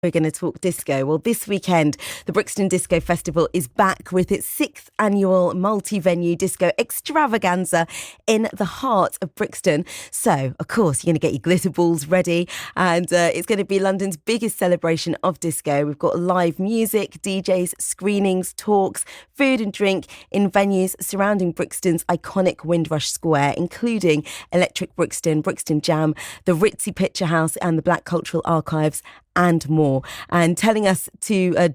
We're going to talk disco. Well, this weekend, the Brixton Disco Festival is back with its 6th annual multi-venue disco extravaganza in the heart of Brixton. So, of course, you're going to get your glitter balls ready, and it's going to be London's biggest celebration of disco. We've got live music, DJs, screenings, talks, food and drink in venues surrounding Brixton's iconic Windrush Square, including Electric Brixton, Brixton Jam, the Ritzy Picture House and the Black Cultural Archives, and more. And joining us to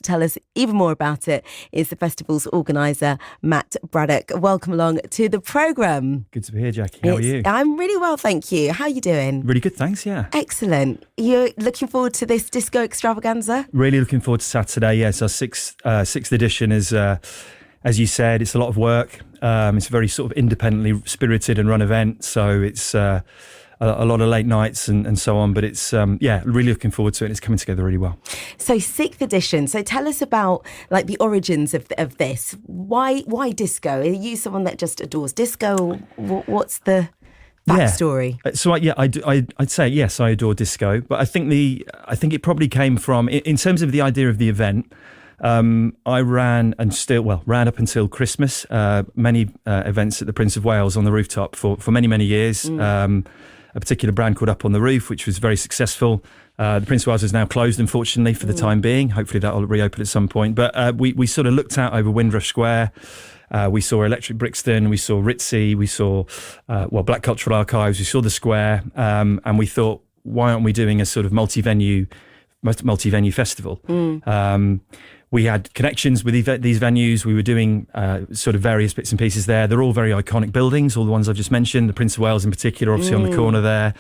tell us even more about it is the festival's organiser, Matt Braddock. Welcome along to the programme. Good to be here, Jackie. How are you? I'm really well, thank you. How are you doing? Really good, thanks, yeah. Excellent. You're looking forward to this disco extravaganza? Really looking forward to Saturday, yes. Our sixth edition is, as you said, it's a lot of work. It's a very sort of independently spirited and run event, so it's a lot of late nights and so on, but it's really looking forward to it, and it's coming together really well. So 6th edition, so tell us about like the origins of this. Why disco? Are you someone that just adores disco? What's the backstory? Yeah. So I'd say yes, I adore disco, but I think it probably came from, in terms of the idea of the event, I ran up until Christmas, many events at the Prince of Wales on the rooftop for many years. A particular brand called Up on the Roof, which was very successful. The Prince of Wales is now closed, unfortunately, for the time being. Hopefully that will reopen at some point. But we sort of looked out over Windrush Square. We saw Electric Brixton, we saw Ritzy, we saw Black Cultural Archives, we saw the Square, and we thought, why aren't we doing a sort of multi-venue festival? We had connections with these venues. We were doing sort of various bits and pieces there. They're all very iconic buildings, all the ones I've just mentioned. The Prince of Wales in particular, obviously on the corner there.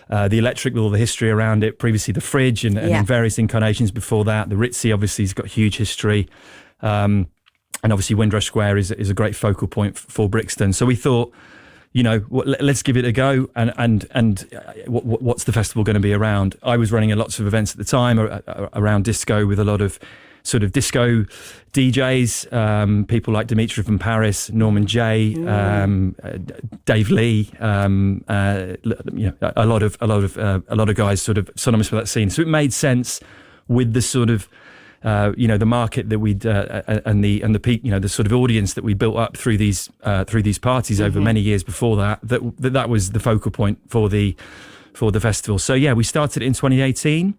The Electric with all the history around it. Previously the Fridge and in various incarnations before that. The Ritzy obviously has got huge history. And obviously Windrush Square is a great focal point for Brixton. So we thought, let's give it a go. And what's the festival going to be around? I was running lots of events at the time around disco with a lot of sort of disco DJs, people like Dimitri from Paris, Norman J, Dave Lee, a lot of guys sort of synonymous with that scene. So it made sense with the sort of the market that we'd and the sort of audience that we built up through these parties over many years before that was the focal point for the festival. So we started it in 2018.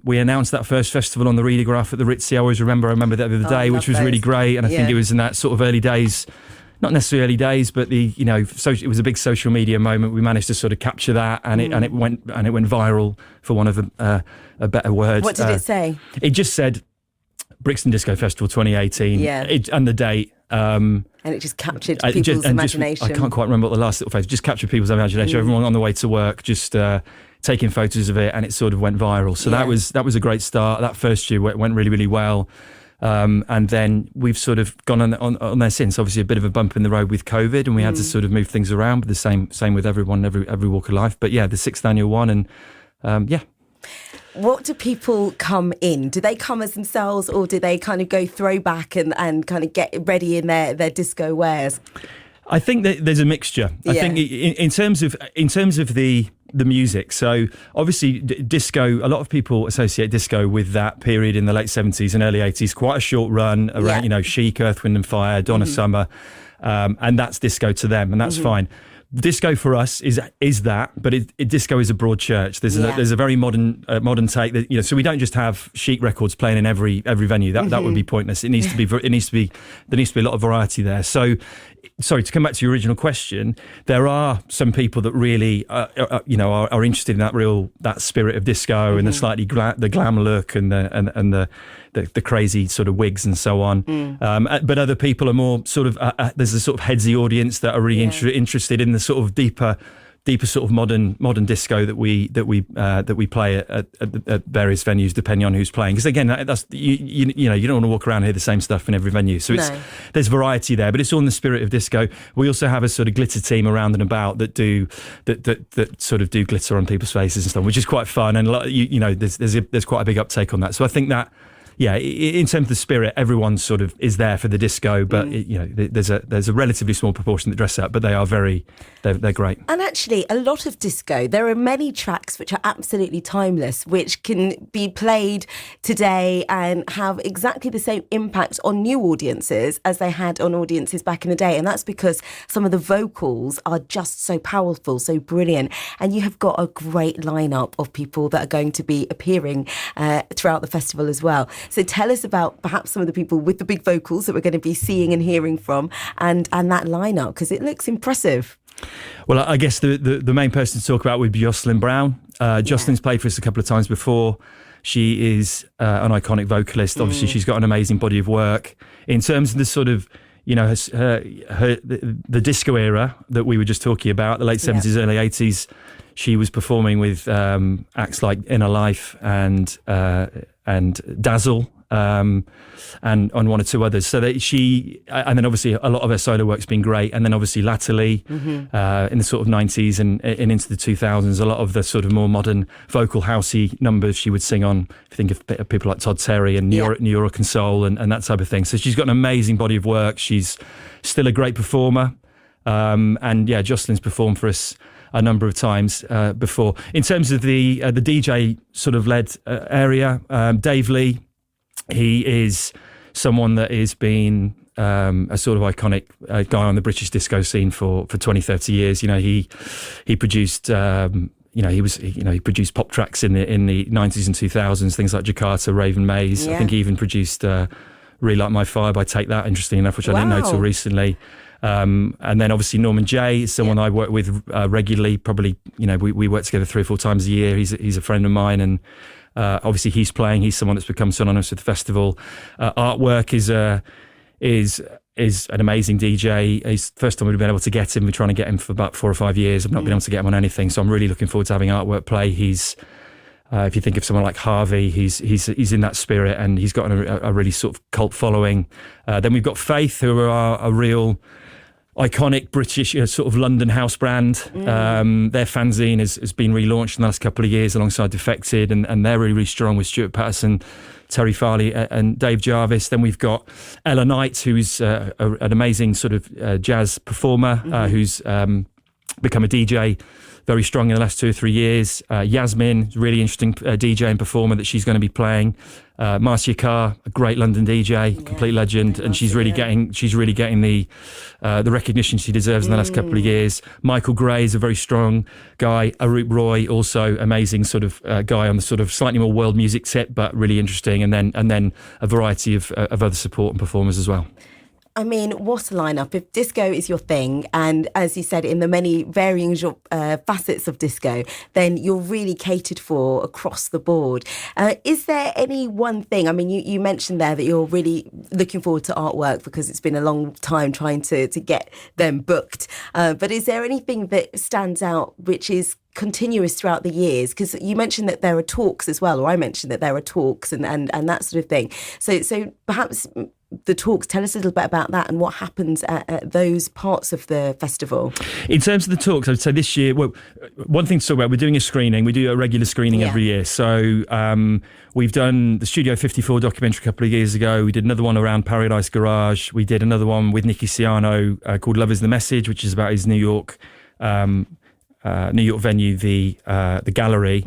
We announced that first festival on the Readograph at the Ritzy. I remember that the other day, which was really great. And I think it was in that sort of early days, not necessarily early days, but it was a big social media moment. We managed to sort of capture that, and it went viral, for one of a better word. What did it say? It just said Brixton Disco Festival 2018, and the date. And it just captured people's imagination. I can't quite remember what the last little phrase. Just captured people's imagination. Everyone on the way to work, just taking photos of it, and it sort of went viral. So that was a great start. That first year went really, really well. And then we've sort of gone on there since. Obviously, a bit of a bump in the road with COVID, and we had to sort of move things around. But the same with everyone, every walk of life. But the 6th annual one, and What do people come in? Do they come as themselves, or do they kind of go throwback and kind of get ready in their disco wares? I think that there's a mixture. I think in terms of the music. So obviously disco, a lot of people associate disco with that period in the late 70s and early 80s, quite a short run around, Chic, Earth, Wind and Fire, Donna Summer. And that's disco to them, and that's fine. Disco for us is that, but disco is a broad church. There's a very modern take that, so we don't just have Chic records playing in every venue. That would be pointless. There needs to be a lot of variety there. So, sorry, to come back to your original question, there are some people that really are interested in that spirit of disco and the slightly the glam look and the crazy sort of wigs and so on. But other people are more sort of there's a sort of headsy audience that are really interested in the sort of deeper sort of modern disco that we play at various venues, depending on who's playing. Because again, that's you don't want to walk around and hear the same stuff in every venue. So there's variety there, but it's all in the spirit of disco. We also have a sort of glitter team around and about that sort of do glitter on people's faces and stuff, which is quite fun. And there's quite a big uptake on that. So I think that in terms of the spirit, everyone sort of is there for the disco, but there's a relatively small proportion that dress up, but they are they're great. And actually, a lot of disco, there are many tracks which are absolutely timeless, which can be played today and have exactly the same impact on new audiences as they had on audiences back in the day. And that's because some of the vocals are just so powerful, so brilliant. And you have got a great lineup of people that are going to be appearing throughout the festival as well. So tell us about perhaps some of the people with the big vocals that we're going to be seeing and hearing from, and that lineup, because it looks impressive. Well, I guess the main person to talk about would be Jocelyn Brown. Jocelyn's played for us a couple of times before. She is an iconic vocalist. Obviously, she's got an amazing body of work. In terms of the sort of, the disco era that we were just talking about, the late 70s, early 80s, she was performing with acts like Inner Life and Dazzle. And on one or two others, so that and then obviously a lot of her solo work's been great, and then obviously latterly in the sort of 90s and into the 2000s, a lot of the sort of more modern vocal housey numbers she would sing on. If you think of people like Todd Terry and New York and Soul and that type of thing. So she's got an amazing body of work. She's still a great performer, and Jocelyn's performed for us a number of times before. In terms of the DJ sort of led area, Dave Lee. He is someone that has been a sort of iconic guy on the British disco scene for 20, 30 years. He produced he produced pop tracks in the 90s and 2000s, things like Jakarta, Raven Maze. I think he even produced Really Like My Fire by Take That, interesting enough, which I didn't know till recently. And then obviously Norman Jay is someone I work with regularly. Probably, we work together 3 or 4 times a year. He's a friend of mine, and obviously he's playing. He's someone that's become synonymous with the festival. Artwork is an amazing DJ. It's the first time we've been able to get him. We're trying to get him for about 4 or 5 years. I've not been able to get him on anything, so I'm really looking forward to having Artwork play. He's if you think of someone like Harvey, he's in that spirit, and he's got a really sort of cult following. Then we've got Faith, who are a real iconic British sort of London house brand. Their fanzine has been relaunched in the last couple of years alongside Defected, and they're really, really strong with Stuart Patterson, Terry Farley and Dave Jarvis. Then we've got Ella Knight, who's an amazing sort of jazz performer who's become a DJ very strong in the last 2 or 3 years. Yasmin, really interesting DJ and performer that she's going to be playing. Marcia Carr, a great London DJ, complete legend, and she's really getting the recognition she deserves in the last couple of years. Michael Gray is a very strong guy. Arup Roy, also amazing sort of guy on the sort of slightly more world music tip, but really interesting. And then a variety of other support and performers as well. I mean, what a lineup. If disco is your thing, and as you said, in the many varying facets of disco, then you're really catered for across the board. Is there any one thing? I mean, you mentioned there that you're really looking forward to Artwork because it's been a long time trying to get them booked. But is there anything that stands out which is continuous throughout the years? Because you mentioned that there are talks as well, or I mentioned that there are talks and that sort of thing. So perhaps the talks, tell us a little bit about that and what happens at those parts of the festival. In terms of the talks, I'd say this year, well, one thing to talk about, we're doing a screening. We do a regular screening every year. So we've done the Studio 54 documentary a couple of years ago. We did another one around Paradise Garage. We did another one with Nicky Siano called Love is the Message, which is about his New York venue, the Gallery.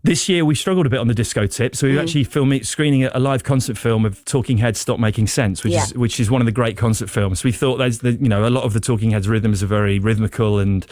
This year we struggled a bit on the disco tip, so we actually screening a live concert film of Talking Heads' Stop Making Sense, which is one of the great concert films. We thought there's a lot of the Talking Heads rhythms are very rhythmical and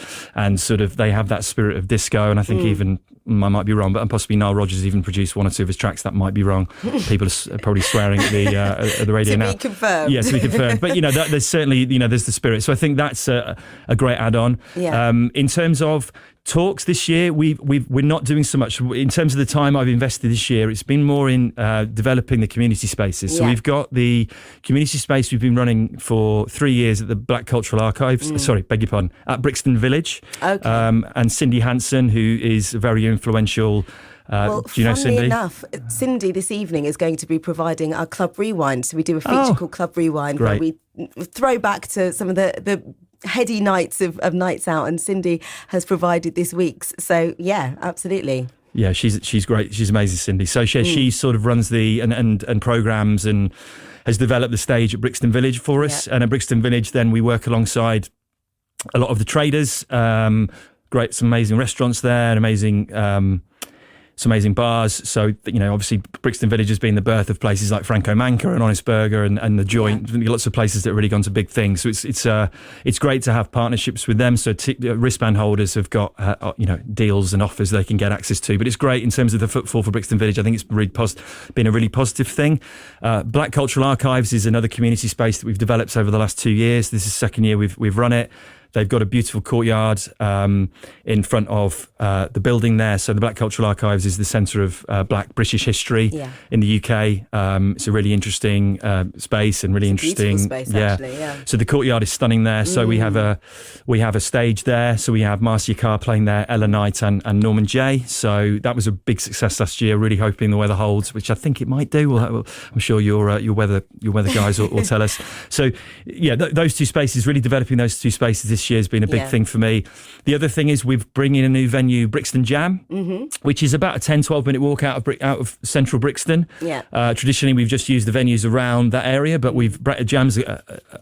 sort of they have that spirit of disco, and I think even I might be wrong, but possibly Nile Rodgers even produced 1 or 2 of his tracks. That might be wrong. People are probably swearing at the radio now. To be confirmed. Yeah, to be confirmed. But there's certainly there's the spirit. So I think that's a great add-on. Yeah. In terms of talks this year, we're not doing so much. In terms of the time I've invested this year, it's been more in developing the community spaces. So we've got the community space we've been running for 3 years at the Black Cultural Archives, at Brixton Village. Okay. And Cindy Hanson, who is very influential. Do you know Cindy? Enough, Cindy this evening is going to be providing our Club Rewind. So we do a feature called Club Rewind, where we throw back to some of the heady nights of nights out, and Cindy has provided this week's. So yeah, absolutely. Yeah, she's great. She's amazing, Cindy. So she sort of runs the and programs and has developed the stage at Brixton Village for us. And at Brixton Village, then we work alongside a lot of the traders. Some amazing restaurants there, and some amazing bars. So, obviously Brixton Village has been the birth of places like Franco Manca and Honest Burger and The Joint. Lots of places that have really gone to big things. So it's great to have partnerships with them. So wristband holders have got deals and offers they can get access to. But it's great in terms of the footfall for Brixton Village. I think it's really been a really positive thing. Black Cultural Archives is another community space that we've developed over the last 2 years. This is the second year we've run it. They've got a beautiful courtyard in front of the building there. So the Black Cultural Archives is the centre of Black British history in the UK. It's a really interesting space and really interesting. Space, actually, yeah. So the courtyard is stunning there. So we have a stage there. So we have Marcia Carr playing there, Ella Knight and Norman Jay. So that was a big success last year. Really hoping the weather holds, which I think it might do. I'm sure your weather guys will tell us. So those two spaces, really developing those two spaces this year has been a big thing for me. The other thing is we've bringing a new venue, Brixton Jam, which is about a 10-12 minute walk out of central Brixton. Traditionally we've just used the venues around that area, but Jam's an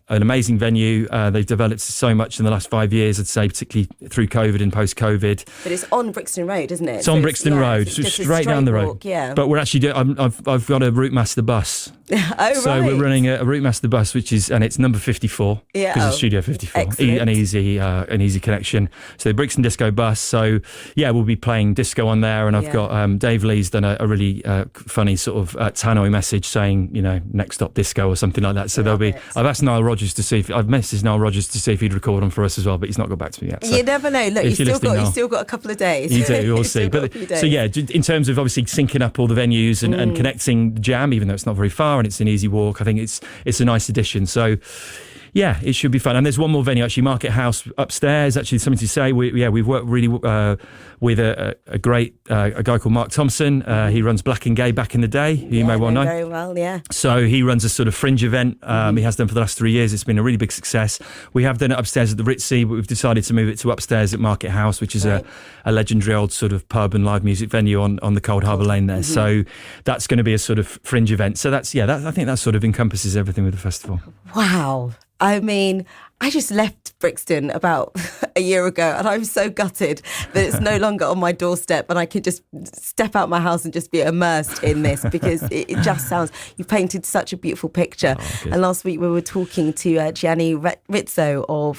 amazing venue. They've developed so much in the last 5 years, I'd say, particularly through COVID and post-COVID. But it's on Brixton Road, isn't it? It's on Brixton Road, so straight down the road. Walk, But we're actually I've got a Route Master bus. So we're running a Route Master bus, and it's number 54 because it's Studio 54. An easy connection. So the Brixton Disco bus. So we'll be playing disco on there, and I've got Dave Lee's done a really funny sort of tannoy message saying, next stop disco or something like that. So I've asked Niall Rogers I've messaged Niall Rogers to see if he'd record them for us as well, but he's not got back to me yet. So you never know. Look, you've still got a couple of days. You do, we'll see. But so in terms of obviously syncing up all the venues and connecting the Jam, even though it's not very far and it's an easy walk, I think it's a nice addition. So yeah, it should be fun. And there's one more venue, actually, Market House upstairs. Actually, something to say. We've worked really with a great a guy called Mark Thompson. He runs Black and Gay back in the day, who you may well know. Very well, yeah. So he runs a sort of fringe event. He has done for the last 3 years. It's been a really big success. We have done it upstairs at the Ritzy, but we've decided to move it to upstairs at Market House, which is a legendary old sort of pub and live music venue on the Cold Harbour Lane there. So that's going to be a sort of fringe event. So I think that sort of encompasses everything with the festival. Wow. I mean, I just left Brixton about a year ago, and I'm so gutted that it's no longer on my doorstep and I can just step out my house and just be immersed in this, because it just sounds, you've painted such a beautiful picture. And last week we were talking to Gianni Rizzo of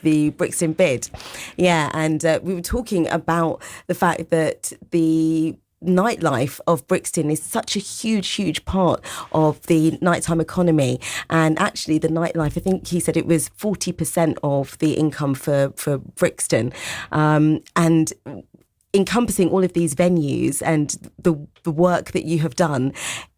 the Brixton Bid. And we were talking about the fact that the nightlife of Brixton is such a huge part of the nighttime economy, and actually the nightlife, I think he said it was 40% of the income for Brixton, and encompassing all of these venues and the work that you have done.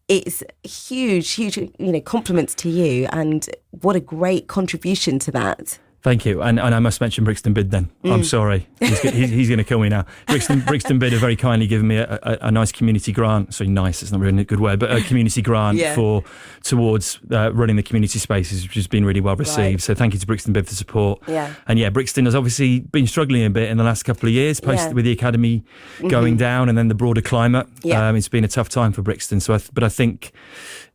It's huge compliments to you, and what a great contribution to that. Thank you. And I must mention Brixton Bid then. I'm sorry. He's going to kill me now. Brixton Bid have very kindly given me a nice community grant. Sorry, nice, it's not really a good word, but a community grant towards running the community spaces, which has been really well received. Right. So thank you to Brixton Bid for support. And Brixton has obviously been struggling a bit in the last couple of years, with the academy going down and then the broader climate. It's been a tough time for Brixton. But I think,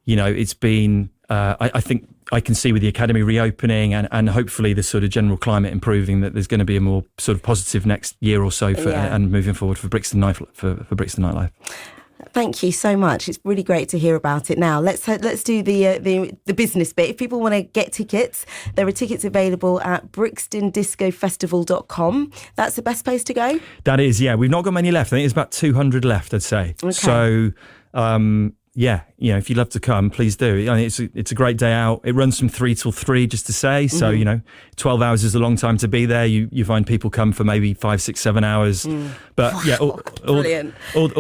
it's been, I think I can see with the academy reopening and hopefully the sort of general climate improving, that there's going to be a more sort of positive next year or so and moving forward for Brixton for Brixton nightlife. Thank you so much. It's really great to hear about it. Now let's do the business bit. If people want to get tickets, there are tickets available at brixtondiscofestival.com. That's the best place to go? That is, yeah. We've not got many left. I think there's about 200 left, I'd say. Okay. So if you'd love to come, please do. I mean, it's a great day out. It runs from 3 till 3, just to say. So, 12 hours is a long time to be there. You find people come for maybe 5, 6, 7 hours. But all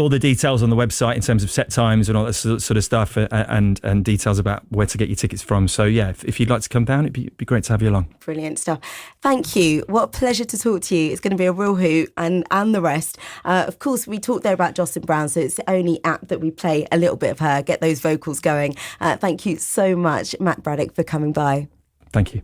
the details on the website in terms of set times and all that sort of stuff, and details about where to get your tickets from. So, if you'd like to come down, it'd be great to have you along. Brilliant stuff. Thank you. What a pleasure to talk to you. It's going to be a real hoot, and the rest. Of course, we talked there about Jocelyn Brown, so it's the only app that we play a little bit of her, get those vocals going. Thank you so much, Matt Braddock, for coming by. Thank you.